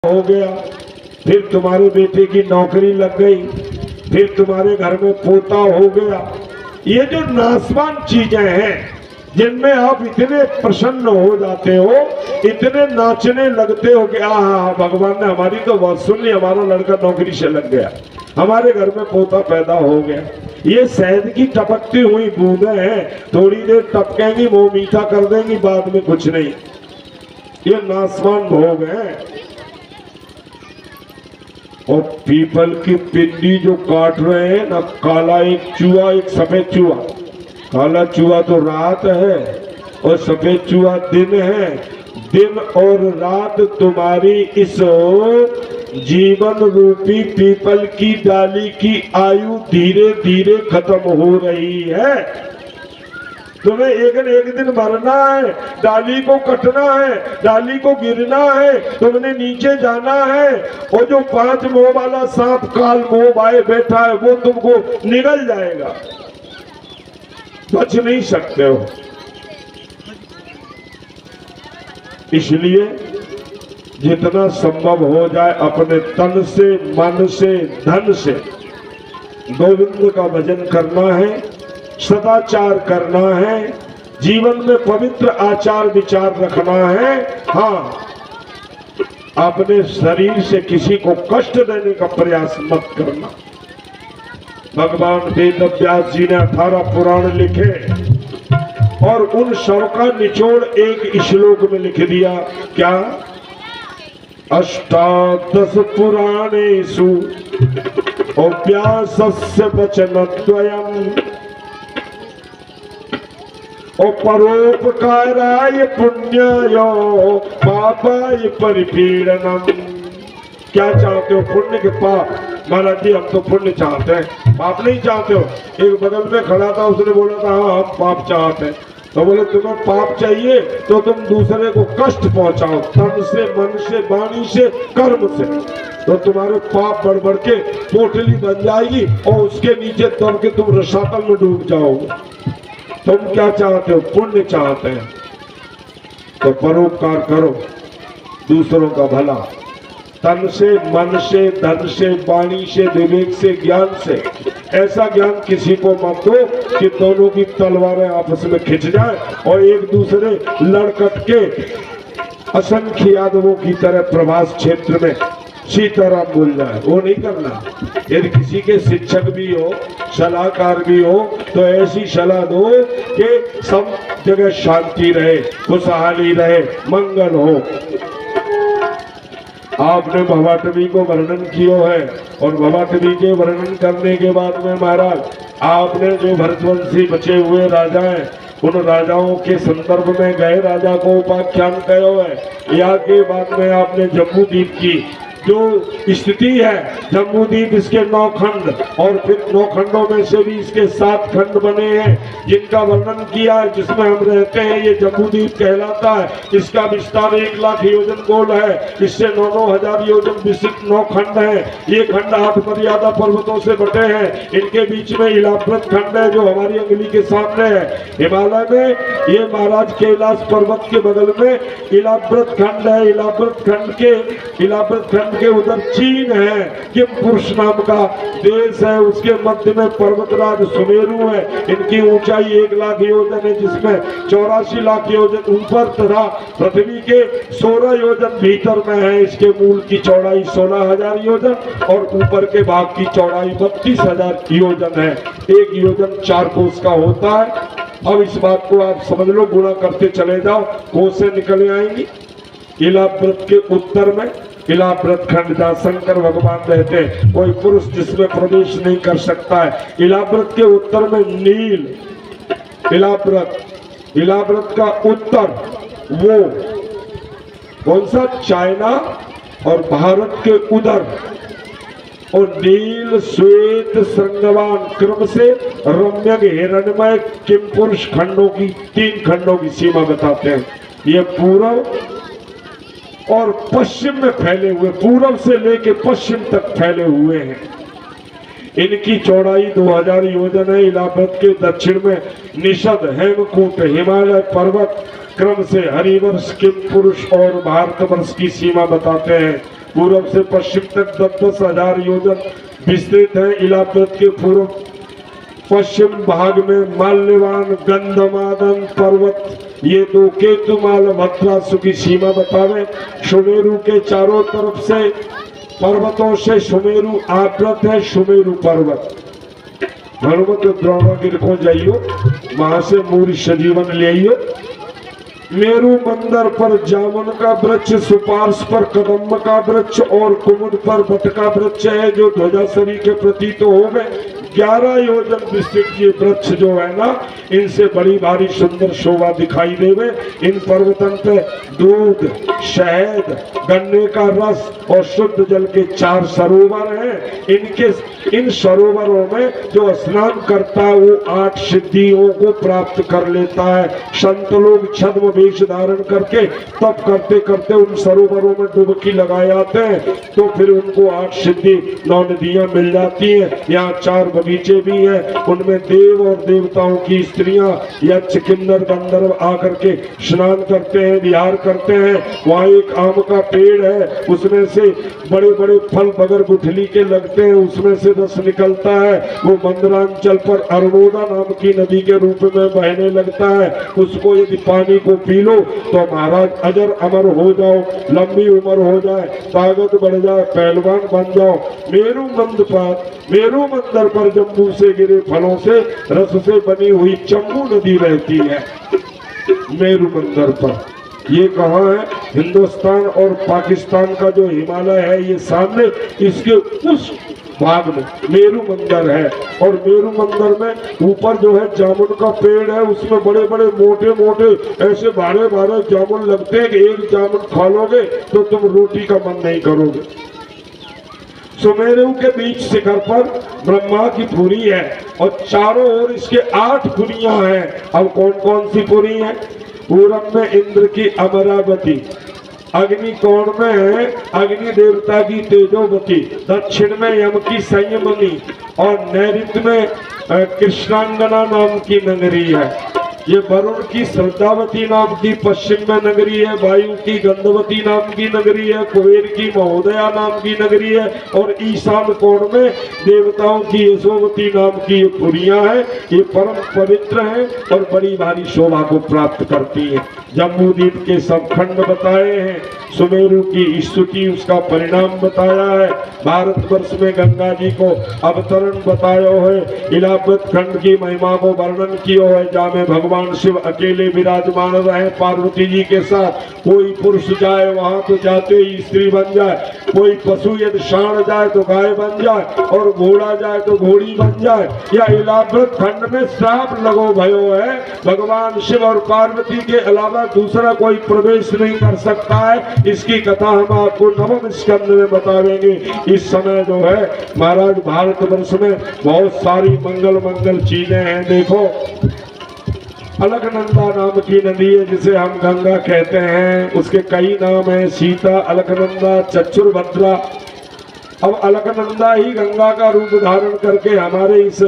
हो गया, फिर तुम्हारे बेटे की नौकरी लग गई, फिर तुम्हारे घर में पोता हो गया। ये जो नासवान चीजें हैं जिनमें आप इतने प्रसन्न हो जाते हो, इतने नाचने लगते हो कि आहा भगवान ने हमारी तो बात सुन ली, हमारा लड़का नौकरी से लग गया, हमारे घर में पोता पैदा हो गया। ये शहद की टपकती हुई बूंदें हैं, थोड़ी देर टपकेंगी, वो मीठा कर देंगी, बाद में कुछ नहीं। ये नासवान भोग है। और पीपल की पिंडी जो काट रहे हैं ना, काला एक चूहा, एक सफेद चूहा। काला चूहा तो रात है और सफेद चूहा दिन है। दिन और रात तुम्हारी इस जीवन रूपी पीपल की डाली की आयु धीरे धीरे खत्म हो रही है। तुम्हें एक दिन मरना है, डाली को कटना है, डाली को गिरना है, तुमने नीचे जाना है। और जो 5 मुंह वाला सांप काल मुंह आए बैठा है, वो तुमको निगल जाएगा, बच नहीं सकते हो। इसलिए जितना संभव हो जाए अपने तन से, मन से, धन से गोविंद का भजन करना है, सदाचार करना है, जीवन में पवित्र आचार विचार रखना है। हाँ, अपने शरीर से किसी को कष्ट देने का प्रयास मत करना। भगवान वेद व्यास जी ने 18 पुराण लिखे और उन सब का निचोड़ एक श्लोक में लिख दिया। क्या? अष्टादश पुराणेषु व्यासस्य वचनद्वयम् और परोपकाराय पुण्याय पापाय परिपीडनम। क्या चाहते हो, पुण्य के पाप? महाराज जी हम तो पुण्य चाहते हैं, पाप नहीं चाहते हो। एक बगल में खड़ा था, उसने बोला था हाँ हम पाप चाहते हैं। तो बोले तुम्हें पाप चाहिए तो तुम दूसरे को कष्ट पहुंचाओ, तन से, मन से, वाणी से, कर्म से, तो तुम्हारे पाप बढ़ बढ़ के पोटली बन जाएगी और उसके नीचे दब के तुम रसातल में डूब जाओगे। तुम क्या चाहते हो? पुण्य चाहते हैं तो परोपकार करो, दूसरों का भला, तन से, मन से, धन से, वाणी से, विवेक से, ज्ञान से। ऐसा ज्ञान किसी को मत दो कि दोनों की तलवारें आपस में खिंच जाए और एक दूसरे लड़कट के असंख्य यादवों की तरह प्रभास क्षेत्र में सीताराम बोल जाए, वो नहीं करना। यदि किसी के शिक्षक भी हो, सलाहकार भी हो, तो ऐसी सलाह दो कि सब जगह शांति रहे, खुशहाली रहे, मंगल हो। आपने भवाटवी को वर्णन किया है और भवाटवी के वर्णन करने के बाद में महाराज आपने जो भरतवंशी बचे हुए राजा हैं, उन राजाओं के संदर्भ में गए राजा को उपाख्यान करो है। या के बाद में आपने जम्बूद्वीप की जो स्थिति है, जम्बूद्वीप इसके 9 खंड और फिर 9 खंडों में से भी इसके 7 खंड बने हैं जिनका वर्णन किया है, जिसमें हम रहते हैं। ये जम्बूद्वीप कहलाता है। इसका विस्तार 1 लाख योजन गोल है। इससे 9-9 हजार योजन विस्तृत 9 खंड है। ये खंड 8 मर्यादा पर्वतों से बटे हैं। इनके बीच में इलाब्रत खंड है जो हमारी अंगुली के सामने है। हिमालय में ये महाराज कैलाश पर्वत के बगल में इलाब्रत खंड है। इलाब्रत खंड के उधर चीन है, किम पुरुष नाम का देश है, उसके मध्य में पर्वतराज सुमेरु है। इनकी ऊंचाई 1 लाख योजन है, जिसमें 84 लाख योजन ऊपर तथा पृथ्वी के 16 योजन भीतर में है। इसके मूल की चौड़ाई 16,000 योजन और ऊपर के भाग की चौड़ाई 32,000 योजन है। 1 योजन 4 कोस का होता है। अब इस बात को आप समझ लो, गुणा करते चले जाओ, कोस से निकले आएंगी। इलाब्रत के उत्तर में इलाब्रत खंड जहाँ शंकर भगवान रहते हैं, कोई पुरुष जिसमें प्रवेश नहीं कर सकता है। इलाब्रत के उत्तर में नील, इलाब्रत का उत्तर वो कौन सा? चाइना और भारत के उधर। और नील, श्वेत, श्रृंगवान क्रम से रम्यक, हिरण्मय, किम पुरुष खंडों की 3 खंडों की सीमा बताते हैं। ये पूर्व और पश्चिम में फैले हुए, पूर्व से लेकर पश्चिम तक फैले हुए हैं। इनकी चौड़ाई 2000 योजन है। इलाहाबाद के दक्षिण में निषद, हेमकूट, हिमालय पर्वत क्रम से हरिवर्ष, किम पुरुष और भारतवर्ष की सीमा बताते हैं। पूर्व से पश्चिम तक 10-10 हजार योजन विस्तृत है। इलाहाबाद के पूर्व पश्चिम भाग में माल्यवान गंधमादन पर्वत, ये दो केतुमाल भद्रासु की सीमा बतावे। सुमेरु के चारों तरफ से पर्वतों से सुमेरु आवृत है। सुमेरु पर्वत हनुमत द्रोणागिरि को जाइयो, वहां से मूल सजीवन ले आइयो। मेरु मंदिर पर जामुन का वृक्ष, सुपार्श पर कदम्ब का वृक्ष और कुमुद पर बट का वृक्ष है, जो ध्वजासरी के प्रतीत हो गए। 11 योजन विस्तृत ये वृक्ष जो है ना, इनसे बड़ी भारी सुंदर शोभा दिखाई देवे। इन पर्वतन पे दूध, शहद, गन्ने का रस और शुद्ध जल के 4 सरोवर हैं। इन सरोवरों में जो स्नान करता है वो 8 सिद्धियों को प्राप्त कर लेता है। संत लोग छद्म वेश धारण करके तप करते करते उन सरोवरों में डुबकी लगाए आते हैं, तो फिर उनको 8 सिद्धि 9 नदियां मिल जाती हैं। यहाँ 4 बगीचे भी हैं, उनमें देव और देवताओं की स्त्रियां यक्ष किन्नर गंधर्व आकर के स्नान करते हैं, विहार करते हैं। वहाँ एक आम का पेड़ है, उसमें से बड़े बड़े फल बगर गुठली के लगते हैं, उसमें से रस निकलता है। वो मंदरांचल पर अरुणोदा नाम की नदी के रूप में बहने लगता है। उसको यदि पानी को पी लो तो महाराज अजर अमर हो जाओ, लंबी उम्र हो जाए, ताकत बढ़ जाए, पहलवान बन जाओ। मेरू मंदिर पर जम्मू से गिरे फलों से रस से बनी हुई चंबू नदी बहती है। मेरू मंदिर पर ये कहाँ है? हिंदुस्तान और पाकिस्तान का जो हिमालय है ये सामने, इसके उस भाग में मेरू मंदिर है। और मेरू मंदिर में ऊपर जो है जामुन का पेड़ है, उसमें बड़े बड़े मोटे मोटे ऐसे भारे भारे जामुन लगते हैं कि एक जामुन खा लोगे तो तुम रोटी का मन नहीं करोगे। सुमेरु के बीच शिखर पर ब्रह्मा की पुरी है और चारों ओर इसके 8 पुरियां हैं। अब कौन कौन सी पुरी हैं? पूरब में इंद्र की अमरावती, अग्नि कोण में है अग्नि देवता की तेजोवती, दक्षिण में यम की संयमनी और नैऋत्य में कृष्णांगना नाम की नगरी है। ये वरुण की श्रद्धावती नाम की पश्चिम में नगरी है, वायु की गंधवती नाम की नगरी है, कुबेर की महोदया नाम की नगरी है और ईशान कोण में देवताओं की यशोवती नाम की ये पुरियां हैं। ये परम पवित्र हैं और बड़ी भारी शोभा को प्राप्त करती हैं। जम्बूद्वीप के सब खंड बताए हैं, सुमेरु की स्तुति उसका परिणाम बताया है, भारतवर्ष में गंगा जी को अवतरण बताया है, इलाहाबाद खंड की महिमा को वर्णन किया है, जहाँ में भगवान शिव अकेले विराजमान रहे पार्वती जी के साथ। कोई पुरुष जाए वहां तो जाते ही स्त्री बन जाए, कोई पशु यदि सांड जाए तो गाय बन जाए और घोड़ा जाए तो घोड़ी बन जाए। या इलाहाबाद खंड में श्राप लगो भयो है, भगवान शिव और पार्वती के अलावा दूसरा कोई प्रवेश नहीं कर सकता है। इसकी कथा हम आपको नवम स्कंद में बताएंगे। इस समय जो है महाराज भारतवर्ष में बहुत सारी मंगल चीजें हैं। देखो अलकनंदा नाम की नदी है जिसे हम गंगा कहते हैं, उसके कई नाम हैं, सीता, अलकनंदा, चक्षुर्भद्रा। अब अलकनंदा ही गंगा का रूप धारण करके हमारे इस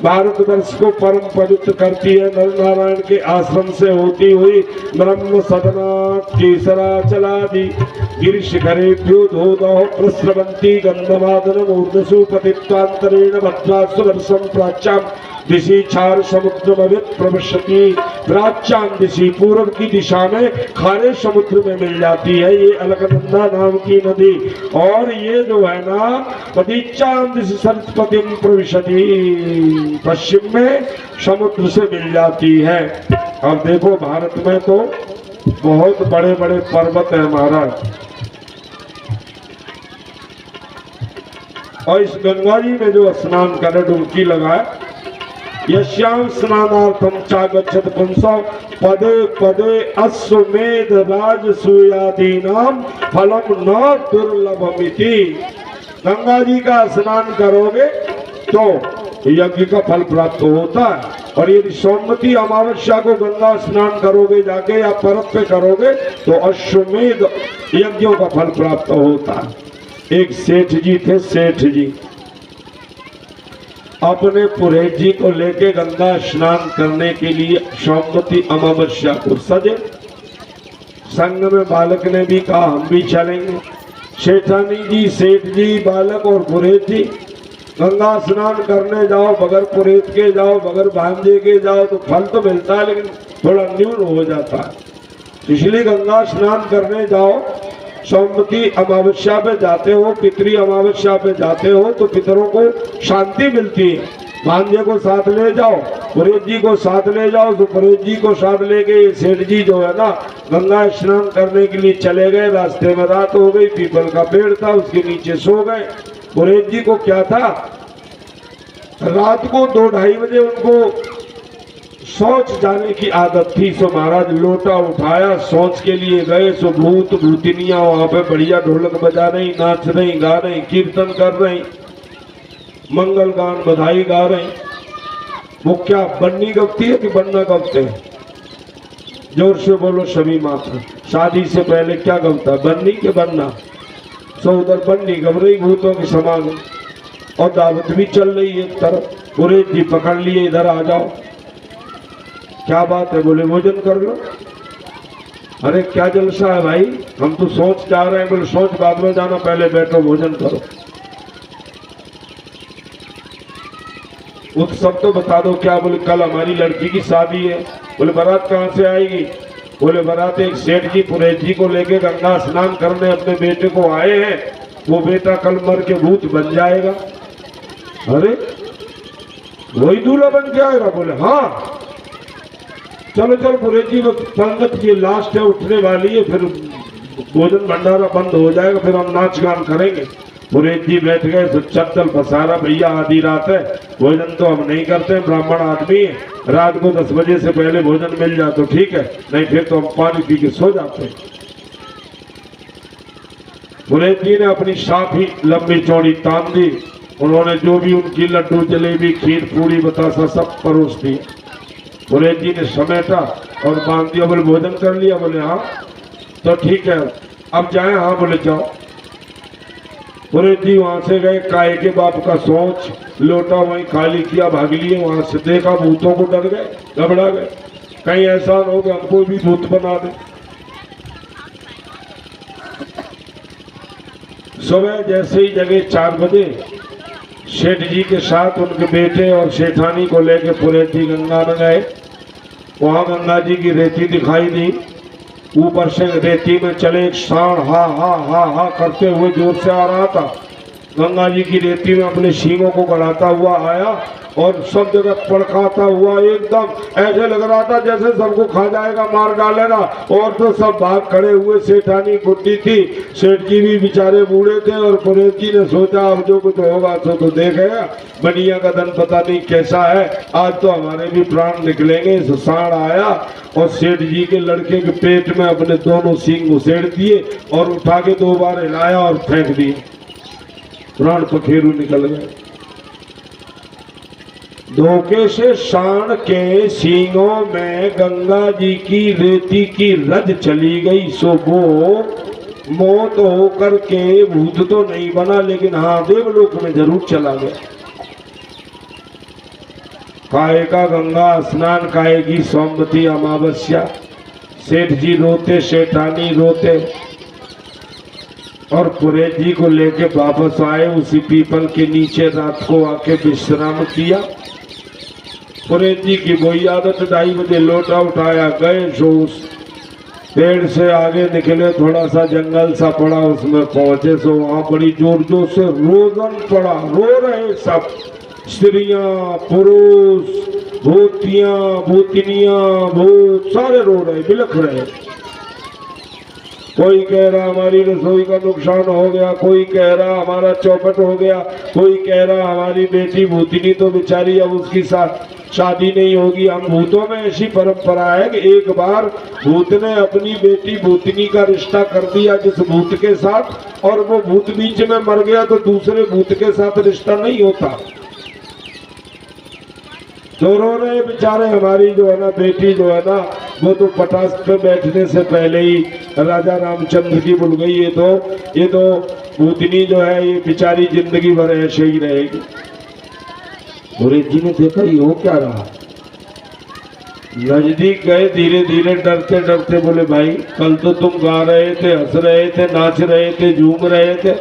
भारतवर्ष को परम पवित्र करती है। नर नारायण के आश्रम से होती हुई ब्रह्म सदना केसराचलादि गिरिशिखरेभ्यो धोदः प्रस्रवन्ती गंधमादनम् ऊर्ध्वसु पतित्वान्तरेण भद्रासु वर्षं प्राच्याम् दिशि क्षार समुद्रमवित् प्रविशति। प्राच्याम दिशि पूर्व की दिशा में खारे समुद्र में मिल जाती है ये अलकनंदा नाम की नदी। और ये जो है ना पतिच्चाम दिशि सरस्वतीं प्रविशति, पश्चिम में समुद्र से मिल जाती है। अब देखो भारत में तो बहुत बड़े बड़े पर्वत है महाराज, और इस गंगा जी में जो स्नान करे डुबकी लगाए, यश्याम स्नानार्थम चागच्छत पुंसः पदे पदे अश्वमेध राजसूयादीनाम फलम न दुर्लभमिति। गंगा जी का स्नान करोगे तो यज्ञ का फल प्राप्त होता है, और यदि सोमवती अमावस्या को गंगा स्नान करोगे जाके या पर्व पे करोगे तो अश्वमेध यज्ञों का फल प्राप्त होता है। एक सेठ जी थे, सेठ जी अपने पुरोहित जी को लेके गंगा स्नान करने के लिए सोमवती अमावस्या को सजे। संग में बालक ने भी कहा हम भी चलेंगे। शेठानी जी, सेठ जी, बालक और पुरेत जी गंगा स्नान करने जाओ, बगैर पुरेत के जाओ, बगैर भांजे के जाओ तो फल तो मिलता है लेकिन थोड़ा न्यून हो जाता है। इसलिए गंगा स्नान करने जाओ, सोमवती अमावस्या पे जाते हो, पितरी अमावस्या पे जाते हो तो पितरों को शांति मिलती है। भांजे को साथ ले जाओ, पुरेत जी को साथ ले जाओ, तो पुरेत जी को साथ लेके ये सेठ जी जो है ना गंगा स्नान करने के लिए चले गए। रास्ते में रात हो गई, पीपल का पेड़ था उसके नीचे सो गए। पुरेत जी को क्या था, रात को 2-2:30 बजे उनको शौच जाने की आदत थी। सो महाराज लोटा उठाया, शौच के लिए गए। सो भूत भूतनियां वहां पे बढ़िया ढोलक बजा रही, नाच रही, गा रही, कीर्तन कर रही, मंगल गान बधाई गा रही। वो क्या बन्नी गवती है कि बन्ना गवते हैं? जोर से बोलो सभी मात्र। शादी से पहले क्या गवता, बन्नी के बन्ना? सो उधर बन्नी गव रही भूतों के समान, और दावत भी चल रही है एक तरफ। पुरेत जी पकड़ लिए, इधर आ जाओ। क्या बात है? बोले भोजन कर लो। अरे क्या जलसा है भाई, हम तो सोच जा रहे हैं। बोले सोच बाद में जाना, पहले बैठो भोजन करो। उत्सव तो बता दो क्या? बोले कल हमारी लड़की की शादी है। बोले बारात कहाँ से आएगी? बोले बारात एक सेठ जी पुरेत जी को लेके गंगा स्नान करने अपने बेटे को आए हैं, वो बेटा कल मर के भूत बन जाएगा। अरे वही दूल्हा बन के आएगा? बोले हाँ। चलो चलो पुरेत जी, पंगत की लास्ट है, उठने वाली है, फिर भोजन भंडारा बंद हो जाएगा, फिर हम नाच गान करेंगे। पुरेत जी बैठ गए। तो चल पसारा भैया, आधी रात है, भोजन तो हम नहीं करते, ब्राह्मण आदमी है, रात को 10 बजे से पहले भोजन मिल जाए तो ठीक है, नहीं फिर तो हम पानी पी के सो जाते हैं। पुरेत जी ने अपनी साफी लंबी चौड़ी तान दी। उन्होंने जो भी उनकी लड्डू जलेबी खीर पूरी बतासा सब परोस दी। पुरेत जी ने समेटा और बांध दिया। बोले भोजन कर लिया? बोले हाँ। तो ठीक है अब जाए? हाँ। बोले जाओ। पुरेत जी वहां से गए, काय के बाप का सोच, लोटा वहीं खाली किया, भाग लिए। वहां से देखा, भूतों को डर गए, घबरा गए, कहीं ऐसा न हो कि हमको भी भूत बना दे। सुबह जैसे ही जगह 4 बजे सेठ जी के साथ उनके बेटे और सेठानी को लेके पुरेत जी गंगा में गए। वहां गंगा जी की रेती दिखाई दी, ऊपर से रेती में चले एक सांड हा हा हा हा करते हुए जोर से आ रहा था। गंगा जी की रेती में अपने सींगों को गड़ाता हुआ आया और सब जगह पड़काता हुआ, एकदम ऐसे लग रहा था जैसे सबको खा जाएगा, मार डालेगा। और तो सब भाग खड़े हुए। सेठानी बुढ़ी थी, सेठ जी भी बेचारे बूढ़े थे, और पुरेत जी ने सोचा अब जो कुछ होगा तो देखेगा, बनिया का धन पता नहीं कैसा है, आज तो हमारे भी प्राण निकलेंगे। सांड आया और सेठ जी के लड़के के पेट में अपने दोनों सींग उसेड़ दिए और उठा के 2 बार हिलाया और फेंक दिए। प्राण पखेरु निकल गए। धोखे से सांड के सींगों में गंगा जी की रेती की रज चली गई। सो वो मौत होकर के भूत तो नहीं बना, लेकिन हाँ देवलोक में जरूर चला गया। काय का गंगा स्नान खाएगी सोमवती अमावस्या। सेठ जी रोते, सेठानी रोते, और पुरेत जी को लेके वापस आए। उसी पीपल के नीचे रात को आके विश्राम किया। पुरेत जी की वही आदत, 2:30 बजे लोटा उठाया, गए सो उस पेड़ से आगे निकले, थोड़ा सा जंगल सा पड़ा, उसमें पहुंचे। सो वहां बड़ी जोर जोर से रोदन पड़ा, रो रहे सब, स्त्रियां, पुरुष, भूतियां, भूतनियां, भूत सारे रो रहे, बिलख रहे। कोई कह रहा हमारी रसोई का नुकसान हो गया, कोई कह रहा हमारा चौपट हो गया, कोई कह रहा हमारी बेटी भूतनी तो बेचारी अब उसकी शादी नहीं होगी। हम भूतों में ऐसी परंपरा है कि एक बार भूत ने अपनी बेटी भूतनी का रिश्ता कर दिया जिस भूत के साथ, और वो भूत बीच में मर गया तो दूसरे भूत के साथ रिश्ता नहीं होता। जो रो रहे बेचारे, हमारी जो है ना बेटी जो है ना, वो तो पटास पे बैठने से पहले ही राजा रामचंद्र की भूल गई। ये तो भूतनी जो है ये बेचारी जिंदगी भर ऐसे ही रहेगी। पुरेत जी ने देखा ये हो क्या रहा, नजदीक गए, धीरे धीरे डरते डरते बोले भाई कल तो तुम गा रहे थे, हंस रहे थे, नाच रहे थे, झूम रहे थे,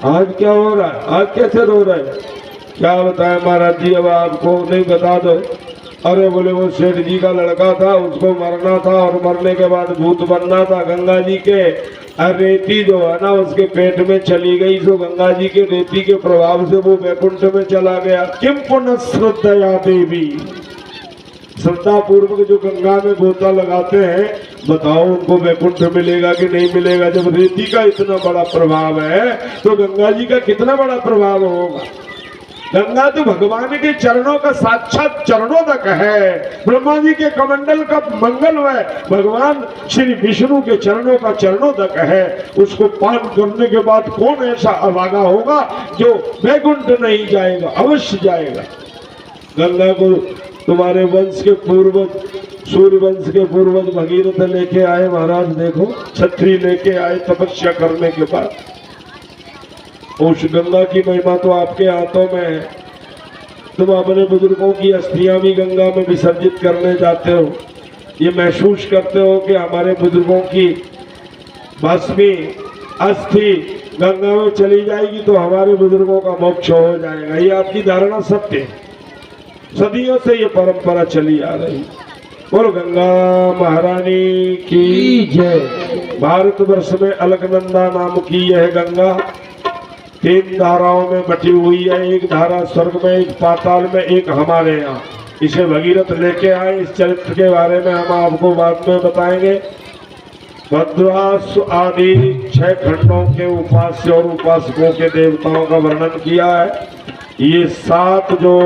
आज क्या हो रहा है, आज कैसे रो रहे हैं? क्या बताएं महाराज जी, अब आपको नहीं बता दो। अरे बोले वो सेठ जी का लड़का था, उसको मरना था और मरने के बाद भूत बनना था गंगा जी के। रेती जो है ना उसके पेट में चली गई, तो गंगा जी के रेती के प्रभाव से वो वैकुंठ में चला गया। किम पुनः श्रद्धया देवी, श्रद्धा पूर्वक जो गंगा में गोता लगाते हैं, बताओ उनको वैकुंठ मिलेगा कि नहीं मिलेगा? जब रेती का इतना बड़ा प्रभाव है तो गंगा जी का कितना बड़ा प्रभाव होगा। गंगा तो भगवान के चरणों का साक्षात चरणोदक है, ब्रह्मा जी के कमंडल का मंगल है, भगवान श्री विष्णु के चरणों का चरणोदक है। उसको पान करने के बाद कौन ऐसा अभागा होगा जो वैकुंठ नहीं जाएगा? अवश्य जाएगा। गंगा को तुम्हारे वंश के पूर्वज, सूर्य वंश के पूर्वज भगीरथ लेके आए महाराज, देखो छतरी लेके आए तपस्या करने के बाद। उस गंगा की महिमा तो आपके हाथों में है। तुम अपने बुजुर्गों की अस्थियां भी गंगा में विसर्जित करने जाते हो, ये महसूस करते हो कि हमारे बुजुर्गों की भस्मी अस्थि गंगा में चली जाएगी तो हमारे बुजुर्गों का मोक्ष हो जाएगा। ये आपकी धारणा सत्य है, सदियों से ये परंपरा चली आ रही। बोलो गंगा महारानी की जय। भारतवर्ष में अलकनंदा नाम की यह गंगा 3 धाराओं में बटी हुई है। एक धारा स्वर्ग में, एक पाताल में, एक हमारे यहाँ। इसे भगीरथ लेके आए। इस चरित्र के बारे में हम आपको बाद में बताएंगे। भद्रास आदि 6 खंडों के उपास्य और उपासकों के देवताओं का वर्णन किया है। ये 7 जो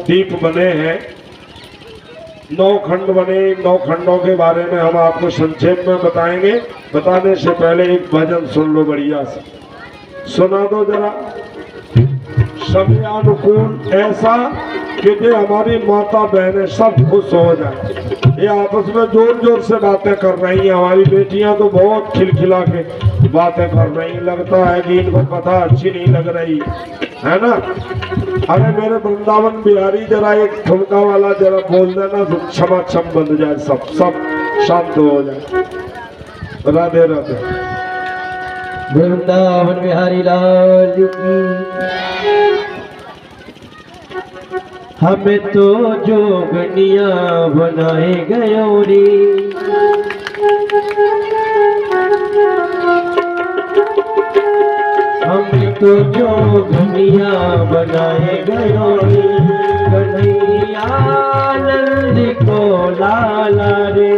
दीप बने हैं, 9 खंड बने, 9 खंडों के बारे में हम आपको संक्षेप में बताएंगे। बताने से पहले एक भजन सुन लो, बढ़िया से सुना दो जरा। समय अनुकूल ऐसा कि जो हमारी माता बहनें सब खुश हो जाए। ये आपस में जोर जोर से बातें कर रही हैं। हमारी बेटियां तो बहुत खिलखिला के बातें कर रही हैं, लगता है कि इनको कथा अच्छी नहीं लग रही है ना। अरे मेरे वृंदावन बिहारी जरा एक ठुमका वाला जरा बोल देना तो क्षमा क्षम बन जाए, सब शांत हो जाए। राधे राधे। वृंदावन बिहारी लाल की। हमें तो जोगनिया बनाए गयो रे, हमें तो जोगनिया बनाए गयो रे। कन्हैया नंद को लाला रे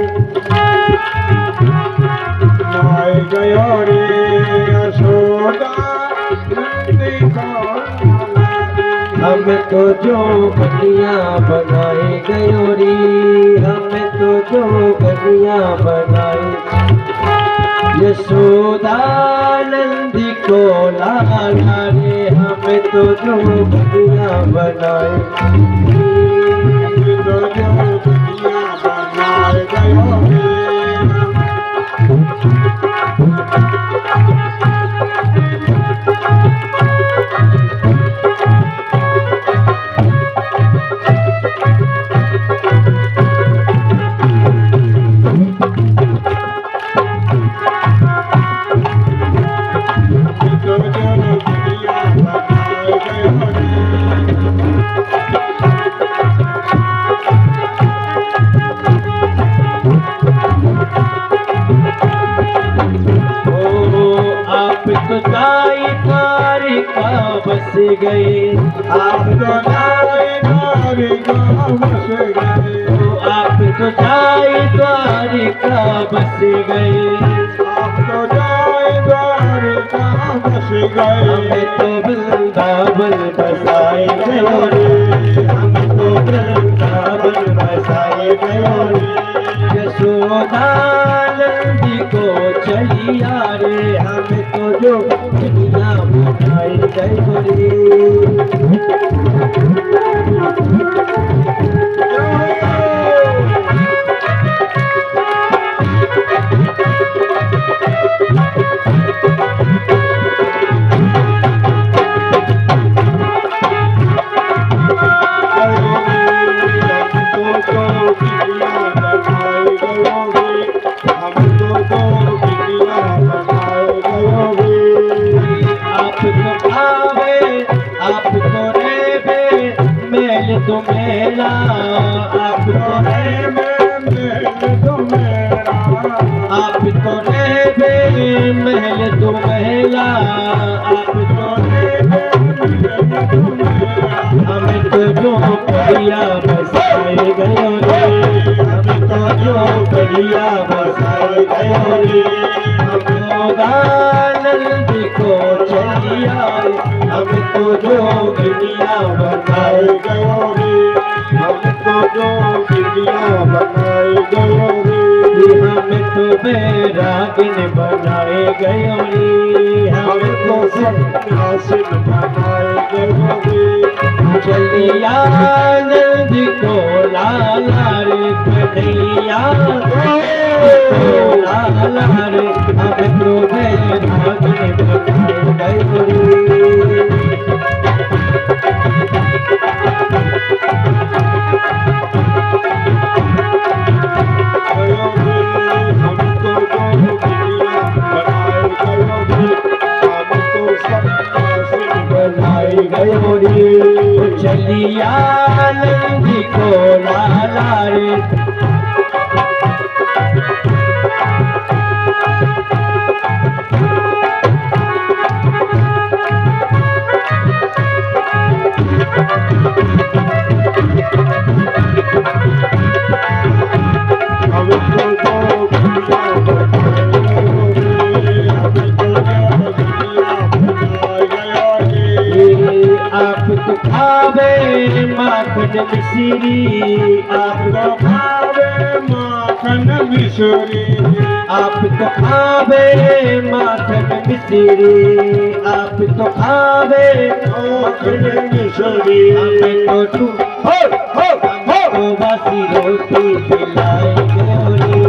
बनाए गयो रे। हमें तो जोगनिया बनाए गयो रे, हमें तो जोगनिया बनाए। यशोदा नंदी को लाला रे, हमें तो जोगनिया बनाए। हमें तो जोगनिया बनाए गयो रे। बस गए आप तो जाए द्वारिका बस गए, आप तो जाए द्वारिका बस गए, आप तो जाए द्वारिका बस गए। हमें तो वृंदावन बसाए गयो रे, हमें तो वृंदावन बसाए गयो रे। यशोदा नंदी को चलिया रे, हमें तो जो दुनिया बनाए गयो रे। महला आप तो है महल तो मेरा आप तो है महल तो महला आप तो है महल तो मेरा हमें तो जो बढ़िया बसाए गयो रे हमें तो जो बढ़िया बसाए गयो रे हम आनंद को चलिया हम तो जो दुनिया बनाए गयो रे हम तो जो दुनिया बनाए गयो रे हम तो बैरागिन बनाए गयो रे हम तो सन्यासिन बनाए गयो रे चलिया नंद को लाला रे कन्हैया को लाला रे हम तो बैरागिन बनाए गयो रे चलिया नंदी को लाला रे आप तो खावे माखन मिश्री आप तो खावे माखन मिश्री आप तो खावे माखन मिश्री आप तो खावे माखन मिश्री हमें तो तू हो बासी रोटी खिलाए गयो रे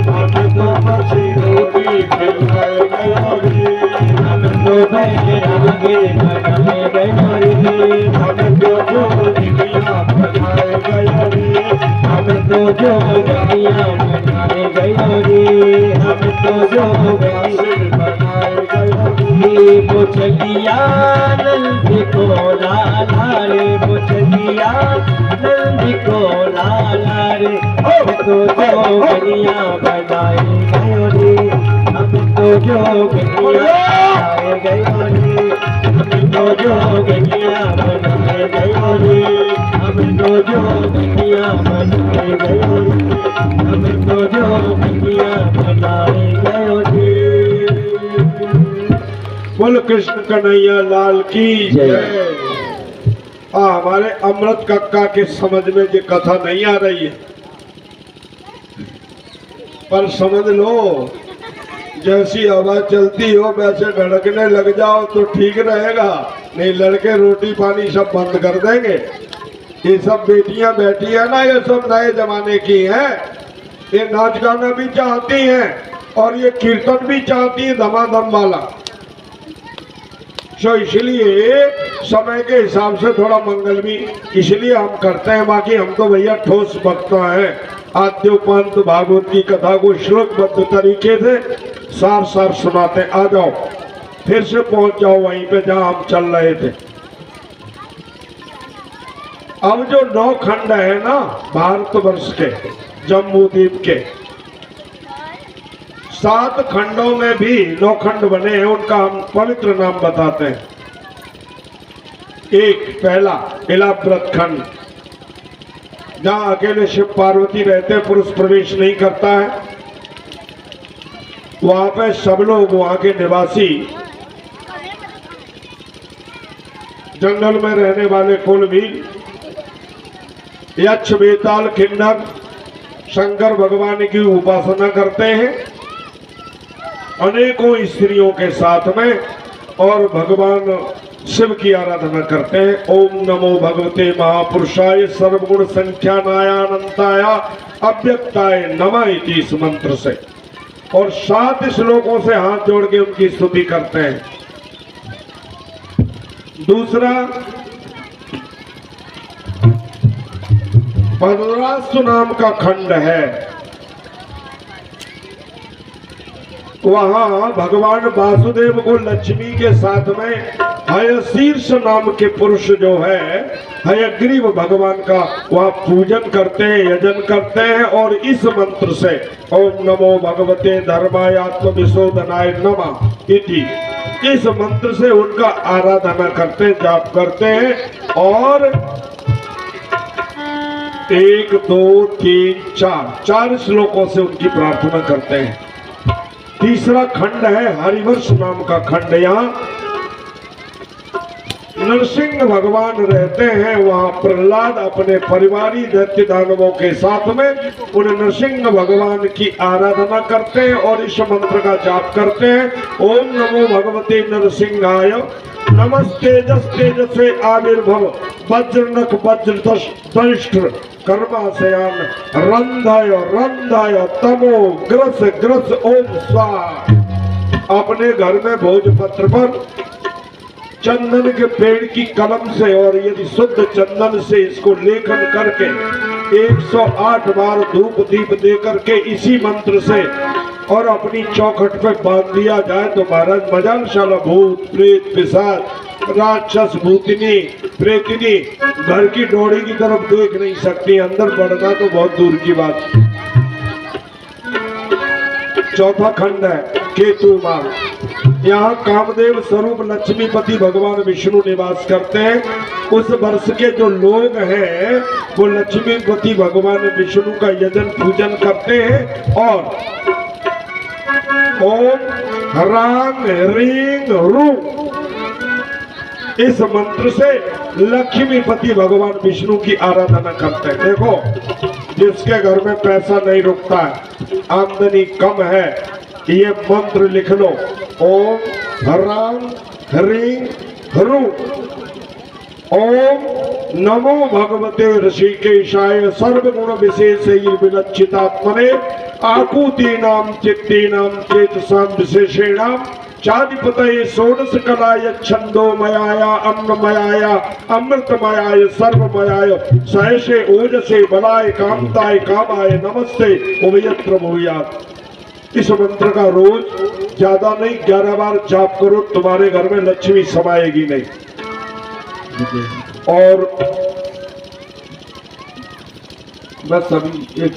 हमें तो बासी रोटी खिलाए गयो रे हम तो बैरागे बनाए गयो रे हम तो जो दुनिया बनाए गयो रे हम तो जो दुनिया बनाए गयो रे हम तो जो दुनिया बनाए गयो रे वो चलिया नंद को लाला रे वो चलिया नंद को लाला रे हम तो जो दुनिया बनाए गयो रे हम तो जो दुनिया बनाए गयो रे हम तो जो दुनिया बनाए गयो रे हम तो जो दुनिया बनाए गयो रे हम तो जो दुनिया बनाए गयो रे बोल कृष्ण कन्हैया लाल की जय। हमारे अमृत कक्का के समझ में ये कथा नहीं आ रही है, पर समझ लो जैसी हवा चलती हो वैसे धड़कने लग जाओ तो ठीक रहेगा, नहीं लड़के रोटी पानी सब बंद कर देंगे। ये सब बेटियां बैठी है ना, ये सब नए जमाने की हैं, ये नाच गाना भी चाहती हैं और ये कीर्तन भी चाहती है धमाधम वाला। तो इसलिए समय के हिसाब से थोड़ा मंगल भी इसलिए हम करते हैं, बाकी हम तो भैया ठोस भक्त हैं। आद्योपंत भागवत की कथा को श्लोकबद्ध तरीके से सार सार सुनाते। आ जाओ फिर से पहुंच जाओ वहीं पे जहां हम चल रहे थे। अब जो 9 खंड है ना भारतवर्ष के, जम्मू द्वीप के 7 खंडों में भी 9 खंड बने हैं, उनका हम पवित्र नाम बताते हैं। एक पहला इलाव्रत खंड, जहाँ अकेले शिव पार्वती रहते, पुरुष प्रवेश नहीं करता है। वहां पे सब लोग वहां के निवासी जंगल में रहने वाले कुल भी यक्ष बेताल किन्नर शंकर भगवान की उपासना करते हैं अनेकों स्त्रियों के साथ में, और भगवान शिव की आराधना करते हैं। ओम नमो भगवते महापुरुषाय सर्वगुण संख्यानाय अनंताय अव्यक्ताय नमः इति इस मंत्र से, और 7 श्लोकों से हाथ जोड़ के उनकी स्तुति करते हैं। दूसरा पद्रासु नाम का खंड है। वहां भगवान वासुदेव को लक्ष्मी के साथ में हयशीर्ष नाम के पुरुष जो है हयग्रीव भगवान का वह पूजन करते हैं, यजन करते हैं। और इस मंत्र से ओम नमो भगवते धर्माय आत्म विशोधनाय नमः इति, इस मंत्र से उनका आराधना करते, जाप करते हैं। और 1 2 3 4 श्लोकों से उनकी प्रार्थना करते हैं। तीसरा खंड है हरिवंश नाम का खंड। यहाँ नरसिंह भगवान रहते हैं, वहां प्रहलाद अपने परिवारी दैत्य दानवों के साथ में उन नरसिंह भगवान की आराधना करते हैं और इस मंत्र का जाप करते हैं। ओम नमो भगवते नरसिंहाय नमस्तेजस तेजसे आविर्भव वज्रनख वज्रदष्ट कर्माशयान रंधाय रंधाय तमो ग्रस ग्रस ओम स्वाहा। अपने घर में भोजपत्र पर चंदन के पेड़ की कलम से और यदि शुद्ध चंदन से इसको लेखन करके 108 बार धूप दीप दे करके इसी मंत्र से और अपनी चौखट पे बांध दिया जाए तो महाराज मजालशाला भूत प्रेत पिशाच राक्षस भूतनी प्रेतनी घर की डोरी की तरफ देख नहीं सकती, अंदर बढ़ना तो बहुत दूर की बात। चौथा खंड है केतु माल। यहाँ कामदेव स्वरूप लक्ष्मीपति भगवान विष्णु निवास करते हैं। उस वर्ष के जो लोग हैं वो लक्ष्मीपति भगवान विष्णु का यजन पूजन करते हैं और ओम ह्रांग ह्रींग रू इस मंत्र से लक्ष्मीपति भगवान विष्णु की आराधना करते हैं। देखो, जिसके घर में पैसा नहीं रुकता है, आमदनी कम है, ये मंत्र लिख लो। ओम ह्रांग ह्रीं ह्रू ओम नमो भगवते ऋषिकेशाय सर्वगुण विशेष विलक्षितात्मने आकुतीनाम चित्तीनाम चेतसां विशेषेणाम चाधिपतये षोडश कलाय छंदोमयाय अन्नमयाय अमृतमयाय सर्वमयाय सहसे ओजसे बलाय कामताय कामाय नमस्ते उभयत्र भूयात्। इस मंत्र का रोज ज्यादा नहीं 11 बार जाप करो, तुम्हारे घर में लक्ष्मी समाएगी नहीं। और बस अभी एक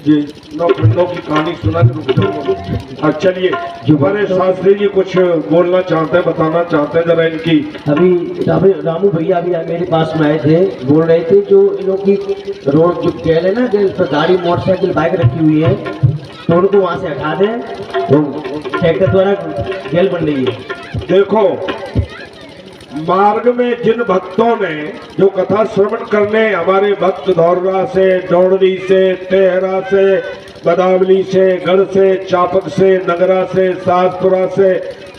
9 खंडों की कहानी सुना के रुक जाऊंगा। चलिए, हमारे शास्त्री जी कुछ बोलना चाहते हैं, बताना चाहते हैं जरा इनकी। अभी रामू भैया अभी मेरे पास में आए थे, बोल रहे थे जो इन लोग की रोड जो गैल है ना, गैल पर गाड़ी मोटरसाइकिल बाइक रखी हुई है तो उनको वहां से हटा दें, तो ट्रैक्टर द्वारा गैल बन रही है। देखो, मार्ग में जिन भक्तों ने जो कथा श्रवण करने हमारे भक्त धौररा से, डोंडरी से, तेहरा से, बदावली से, गढ़ से, चापक से, नगरा से, सासपुरा से,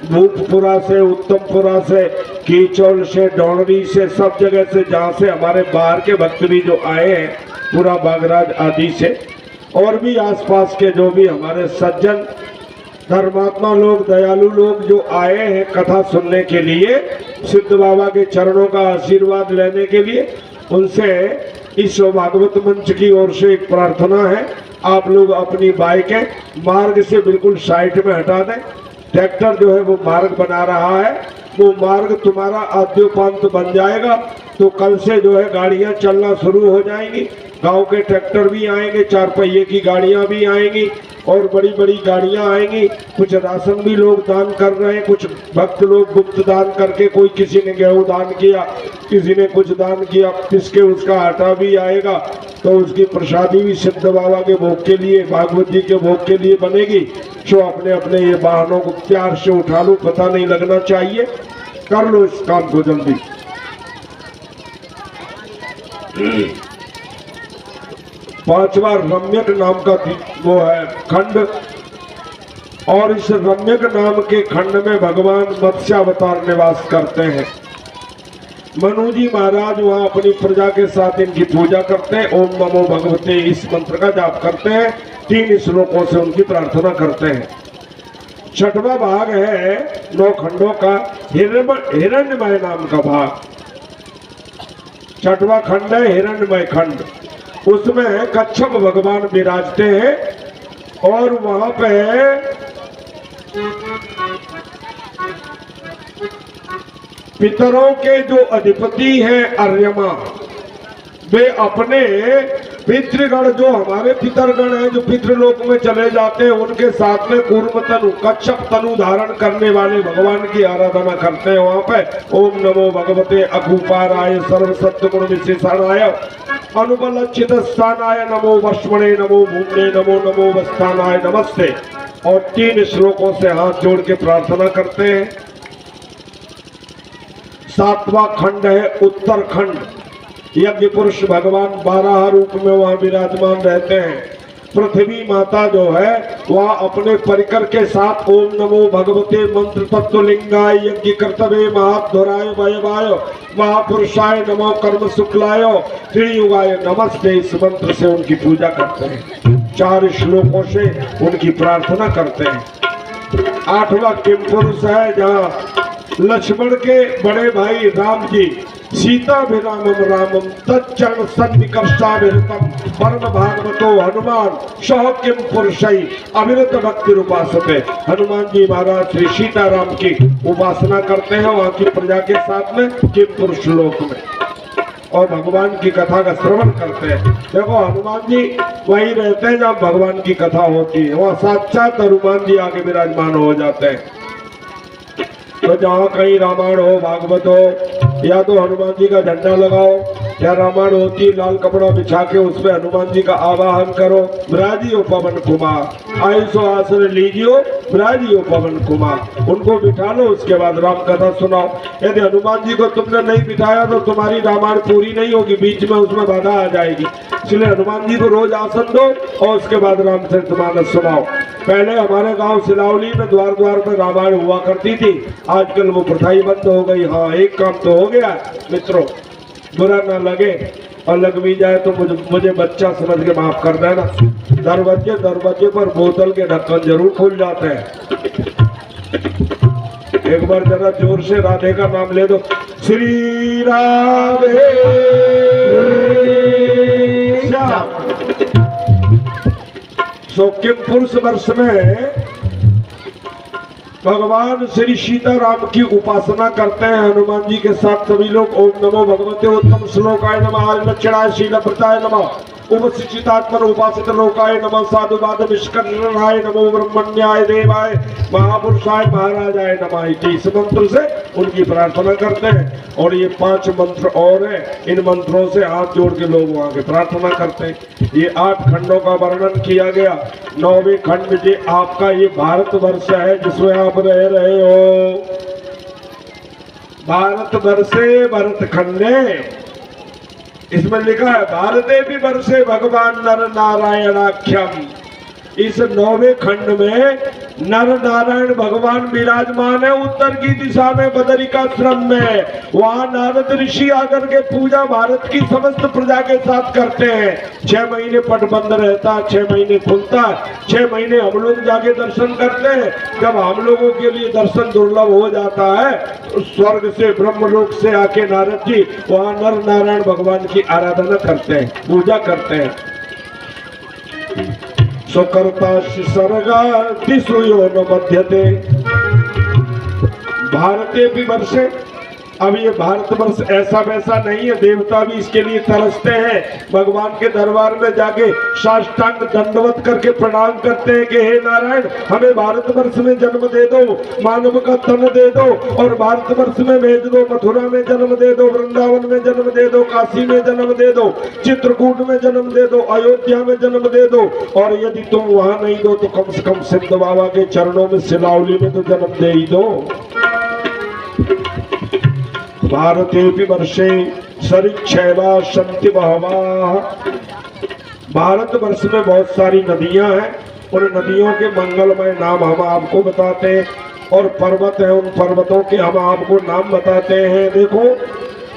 भूतपुरा से, उत्तमपुरा से, कीचौल से, डोंडरी से, सब जगह से जहाँ से हमारे बाहर के भक्त भी जो आए हैं, पूरा बागराज आदि से, और भी आसपास के जो भी हमारे सज्जन धर्मात्मा लोग, दयालु लोग जो आए हैं कथा सुनने के लिए, सिद्ध बाबा के चरणों का आशीर्वाद लेने के लिए, उनसे इस भागवत मंच की ओर से एक प्रार्थना है, आप लोग अपनी बाइकें मार्ग से बिल्कुल साइड में हटा दें। ट्रैक्टर जो है वो मार्ग बना रहा है, वो मार्ग तुम्हारा आद्योपांत बन जाएगा, तो कल से जो है गाड़ियां चलना शुरू हो जाएंगी। गांव के ट्रैक्टर भी आएंगे, 4 पहिए की गाड़ियां भी आएंगी और बड़ी बड़ी गाड़ियां आएंगी। कुछ राशन भी लोग दान कर रहे हैं, कुछ भक्त लोग गुप्त दान करके, कोई किसी ने गेहूं दान किया, किसी ने कुछ दान किया, पिसके उसका आटा भी आएगा, तो उसकी प्रसादी भी सिद्ध बाबा के भोग के लिए, भागवत जी के भोग के लिए बनेगी। सो अपने अपने ये वाहनों को प्यार से उठा लो, पता नहीं लगना चाहिए, कर लो इस काम को जल्दी। पांचवा रम्यक नाम का वो है खंड, और इस रम्यक नाम के खंड में भगवान मत्स्यावतार निवास करते हैं। मनु जी महाराज वहां अपनी प्रजा के साथ इनकी पूजा करते हैं। ओम नमो भगवते इस मंत्र का जाप करते हैं, 3 श्लोकों से उनकी प्रार्थना करते हैं। छठवां भाग है 9 खंडों का हिरण्यमय नाम का भाग। छठवां खंड है हिरण्यमय खंड। उसमें कच्छप भगवान विराजते हैं और वहां पे पितरों के जो अधिपति हैं अर्यमा, वे अपने पितृगण जो हमारे पितरगण हैं जो पितृलोक में चले जाते हैं उनके साथ में कूर्म तनु कच्छप तनु धारण करने वाले भगवान की आराधना करते हैं। वहां पे ओम नमो भगवते अकूपाराय सर्व सत्वगुण विशेषणाय अनुबल चित स्थानाय नमो वष्मणे नमो भूमने नमो नमो वस्थानाय नमस्ते और 3 श्लोकों से हाथ जोड़ के प्रार्थना करते हैं। 7वां खंड है उत्तरखंड। यज्ञ पुरुष भगवान 12 रूप में वहां विराजमान रहते हैं। पृथ्वी माता जो है वह अपने परिकर के साथ ओम नमो भगवते मंत्र तत्वलिंगाय यज्ञ कर्तव्य महाध्वराय वयवाय महापुरुषाय नमो कर्म शुक्लाय त्रियुगाय नमस्ते इस मंत्र से उनकी पूजा करते हैं। 4 श्लोकों से उनकी प्रार्थना करते हैं। 8वां किम पुरुष है जहाँ लक्ष्मण के बड़े भाई राम जी सीताभिरामम रामम तच्चरण सन्निकर्षाभिरतम परम भागवतो हनुमान सह किम पुरुषै अविरत भक्ति उपासते। हनुमान जी महाराज श्री सीताराम की उपासना करते हैं वहां की प्रजा के साथ में किम पुरुष लोक में और भगवान की कथा का श्रवण करते हैं। देखो हनुमान जी वहीं रहते हैं जहाँ भगवान की कथा होती है, वहाँ साक्षात हनुमान जी आके विराजमान हो जाते हैं। तो जहाँ कहीं रामायण हो भागवत हो या तो हनुमान जी का झंडा लगाओ या रामायण होती लाल कपड़ा बिछा के उसमें हनुमान जी का आवाहन करो। ब्राजियो पवन कुमार आयुषो आसन लीजियो ब्राजियो पवन कुमार, उनको बिठा लो उसके बाद राम कथा सुनाओ। यदि हनुमान जी को तुमने नहीं बिठाया तो तुम्हारी रामायण पूरी नहीं होगी, बीच में उसमें बाधा आ जाएगी। इसलिए हनुमान जी को रोज आसन दो और उसके बाद रामचरितमानस सुनाओ। पहले हमारे गांव सिलावली में द्वार द्वार पर रामायण हुआ करती थी, आजकल वो प्रथा ही बंद हो गई। हाँ एक काम तो हो गया मित्रों, बुरा ना लगे और लग भी जाए तो मुझे बच्चा समझ के माफ कर देना। दरवाजे पर बोतल के ढक्कन जरूर खुल जाते हैं। एक बार जरा जोर से राधे का नाम ले दो, श्री राधे श्याम। किम पुरुष वर्ष में भगवान श्री सीताराम की उपासना करते हैं हनुमान जी के साथ सभी लोग। ओम नमो भगवते उत्तम श्लोकाय नमः लक्षणाय शीलप्रताय नमः उपसिचितात्मन उपासित लोकाय नमः साधुवाद निष्कर्षणाय नमो ब्रह्मण्याय देवाय महापुरुषाय महाराजाय नमः। इस मंत्र से उनकी प्रार्थना करते हैं और ये 5 मंत्र और हैं, इन मंत्रों से हाथ जोड़ के लोग वहां के प्रार्थना करते हैं। ये 8 खंडों का वर्णन किया गया। 9वें खंड जो आपका ये भारत वर्ष है जिसमें आप रह रहे हो। भारत वर्षे भरत खंडे, इसमें लिखा है भारते भी वर्षे भगवान नर नारायणाख्यम। इस 9वें खंड में नर नारायण भगवान विराजमान है उत्तर की दिशा में बदरिकाश्रम में। वहां नारद ऋषि आकर के पूजा भारत की समस्त प्रजा के साथ करते हैं। 6 महीने पट बंद रहता है, 6 महीने खुलता है, 6 महीने हम लोग जाके दर्शन करते हैं। जब हम लोगों के लिए दर्शन दुर्लभ हो जाता है तो स्वर्ग से ब्रह्मलोक से आके नारद जी वहां नर नारायण भगवान की आराधना करते हैं, पूजा करते हैं। स्वकर्ता सर्गा दिशो न मध्यते भारते भी वर्षे। अब ये भारतवर्ष ऐसा वैसा नहीं है, देवता भी इसके लिए तरसते हैं। भगवान के दरबार में जाके साष्टांग दंडवत करके प्रणाम करते हैं कि हे नारायण हमें भारतवर्ष में जन्म दे दो, मानव का तन दे दो और भारतवर्ष में भेज दो, मथुरा में जन्म दे दो, वृंदावन में जन्म दे दो, काशी में जन्म दे दो, चित्रकूट में जन्म दे दो, अयोध्या में जन्म दे दो और यदि तुम वहां नहीं दो तो कम से कम सिद्ध बाबा के चरणों में सिलावली में तो जन्म दे ही दो। भारते भी वर्षे सरिक्षैवा सन्ति बहवः। भारत वर्ष में बहुत सारी नदियां हैं, उन नदियों के मंगलमय नाम हम आपको बताते हैं और पर्वत है, उन पर्वतों के हम आपको नाम बताते हैं। देखो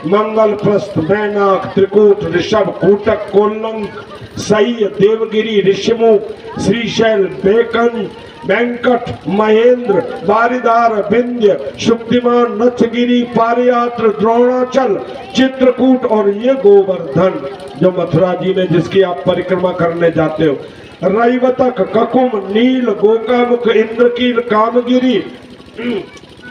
मंगल प्रस्थ, मैनाक, त्रिकूट, ऋषभ, कूटक, कोल्लंक, सही, देवगिरी, ऋषिमुख, श्रीशैल, बेकन, वेंकट, महेंद्र, बारिदार, विंध्य, शुक्तिमान, नच्छगिरी, पारियात्र, द्रोणाचल, चित्रकूट और ये गोवर्धन जो मथुरा जी में जिसकी आप परिक्रमा करने जाते हो। रैवतक, ककुम, नील, गोकामुख, इंद्रकील, कामगिरी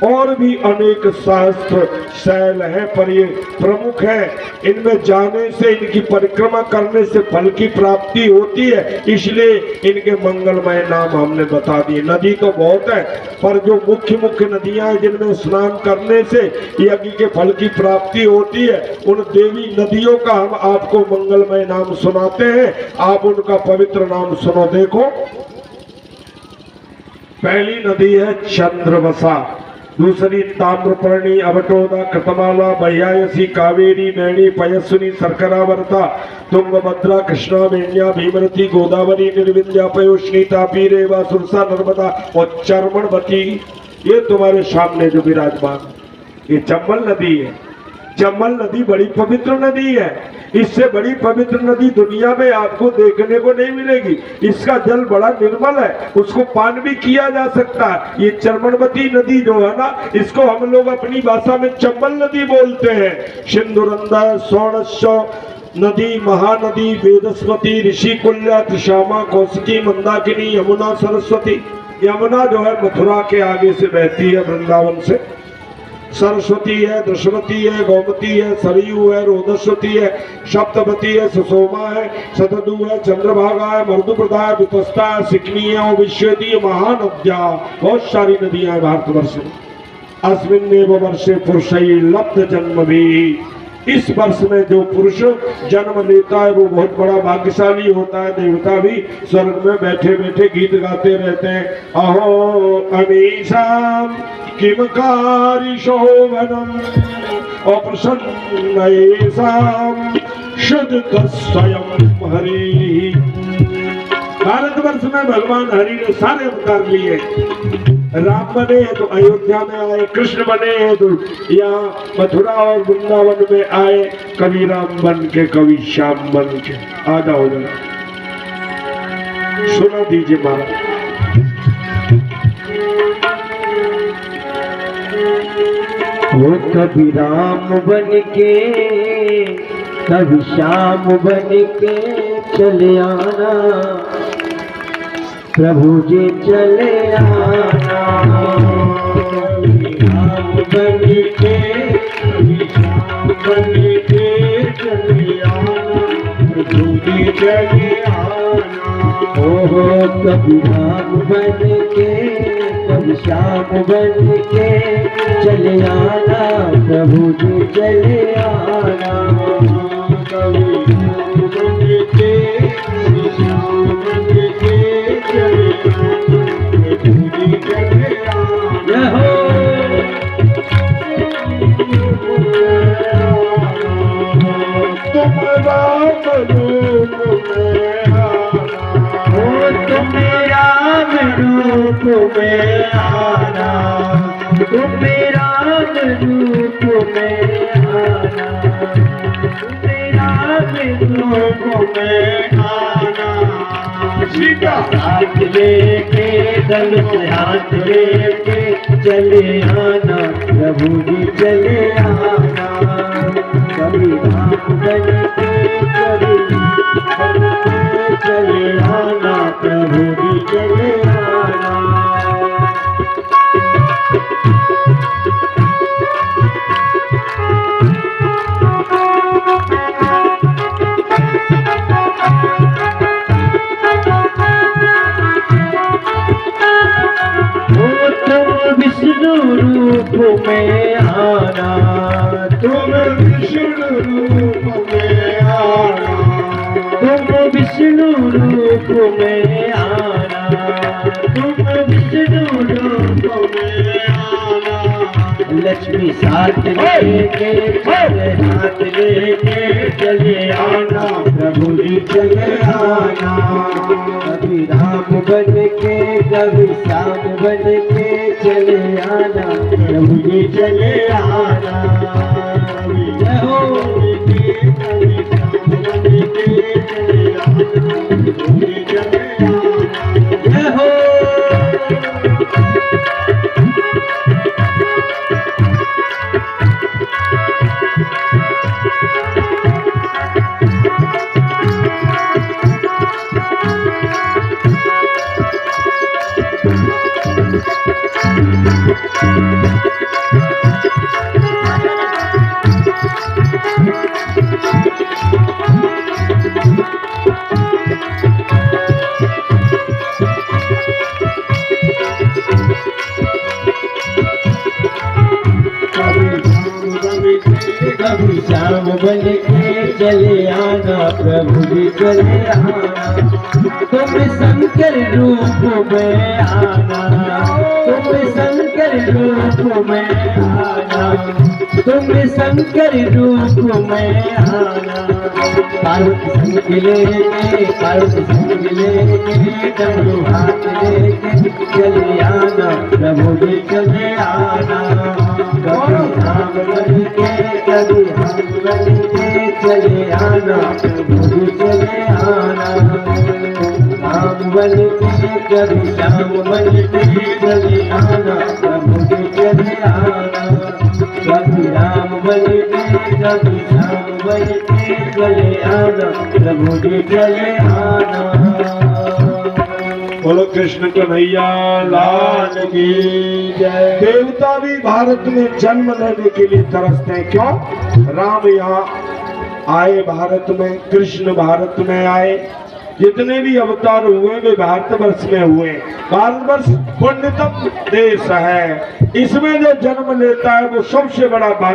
और भी अनेक शास्त्र शैल हैं, पर ये प्रमुख है। इनमें जाने से, इनकी परिक्रमा करने से फल की प्राप्ति होती है, इसलिए इनके मंगलमय नाम हमने बता दिए। नदी तो बहुत है, पर जो मुख्य मुख्य नदियां हैं जिनमें स्नान करने से यज्ञ के फल की प्राप्ति होती है, उन देवी नदियों का हम आपको मंगलमय नाम सुनाते हैं। आप उनका पवित्र नाम सुनो। देखो, पहली नदी है चंद्रवसा, दूसरी ताम्रपर्णी, अवटोदा, कृतमाला, बह्यायसी, कावेरी, नैनी, पयस्विनी, सरकरावर्ता, तुंगभद्रा, कृष्णा, वेण्या, भीमरती, गोदावरी, निर्विंध्या, पयोष्णी, तापी, रेवा, सुरसा, नर्मदा और चर्मणवती। ये तुम्हारे सामने जो विराजमान, ये चंबल नदी है। चंबल नदी बड़ी पवित्र नदी है। इससे बड़ी पवित्र नदी दुनिया में आपको देखने को नहीं मिलेगी। इसका जल बड़ा निर्मल है, उसको पान भी किया जा सकता है। ये चर्मणवती नदी जो है ना, इसको हम लोग अपनी भाषा में चंबल नदी बोलते हैं। सिंधुरंदा, सौरस्व नदी, महानदी, वेदस्वती, ऋषिकुल्या, त्रिशामा, कौशिकी, मंदाकिनी, यमुना, सरस्वती। यमुना जो है मथुरा के आगे से बहती है, वृंदावन से। सरस्वती है, दशवती है, गोमती है, सरयू है, रोदस्वती है, सप्तवती है, सुषोमा है, सतदु है, चंद्रभागा है, मर्दुप्रदा है, वितस्ता है, सिकनी है और विश्वती महानद्या। बहुत सारी नदियां हैं भारतवर्ष में। अस्मिन्नेव वर्षे पुरुषै लब्ध जन्म भी। इस वर्ष में जो पुरुष जन्म लेता है वो बहुत बड़ा भाग्यशाली होता है। देवता भी स्वर्ग में बैठे बैठे गीत गाते रहते हैं। अहो अमीशाम किमकारी शोभनम अप्रसन्नयेषाम शुद्ध स्वयं हरि। भारतवर्ष में भगवान हरि ने सारे अवतार लिए। राम बने तो अयोध्या में आए, कृष्ण बने तो यहाँ मथुरा और वृंदावन में आए। कभी राम बन के, कभी श्याम बन के। आ जाओ जरा, सुना दीजिए महाराज। वो कभी राम बन के, कभी श्याम बन के चले आना, प्रभु जी चले आना। राम बन के, कभी श्याम बन के चले आना, प्रभु जी चले आना। ओहो कभी राम बन के, कभी श्याम बन के चले आना, प्रभु जी चले आना। कभी राम बन के, कभी श्याम बन के चले आना, प्रभु जी चले आना। तुम राम रूप में रूप में आना, तुम राम रूप में आना, तुम राम रूप में आना। सीधा हाथ लेके, दल से हाथ लेके चले आना, प्रभु जी चले आना। कभी राम बन के, कभी चले आना, प्रभु जी चले आना। विष्णु रूप में आना, तुम विष्णु रूप में आना, तुम विष्णु रूप में आना, तुम विष्णु रूप में आना। लक्ष्मी साथ लेके, हाथ लेके चले आना, प्रभु जी चले आना। कभी राम बन के, कभी श्याम बन के चले आना, प्रभु जी चले आना। जय हो, कभी श्याम बन के चले आना, प्रभु जी चले आना। जय हो। कभी शाम बन के चले आना प्रभु जी चले आना तुम शंकर रूप में आना तुम शंकर रूप में आना तुम शंकर रूप में आना पार्वती संग लेके पार्वती संग लेके डमरू हाथ लेके चले आना प्रभु जी चले आना कभी हम बन के कभी हम बन के चले आना प्रभु जी चले आना राम बन के कभी श्याम बन के चले आना प्रभु जी चले आना कभी राम बन के कभी श्याम बन के चले आना प्रभु जी चले आना। बोलो कृष्ण कन्हैया लाल की जय। देवता भी भारत में जन्म लेने के लिए तरसते हैं। क्यों? राम यहाँ आए भारत में, कृष्ण भारत में आए, जितने भी अवतार हुए वे भारतवर्ष में हुए। भारतवर्ष पुण्यतम देश है, इसमें जो जन्म लेता है वो सबसे बड़ा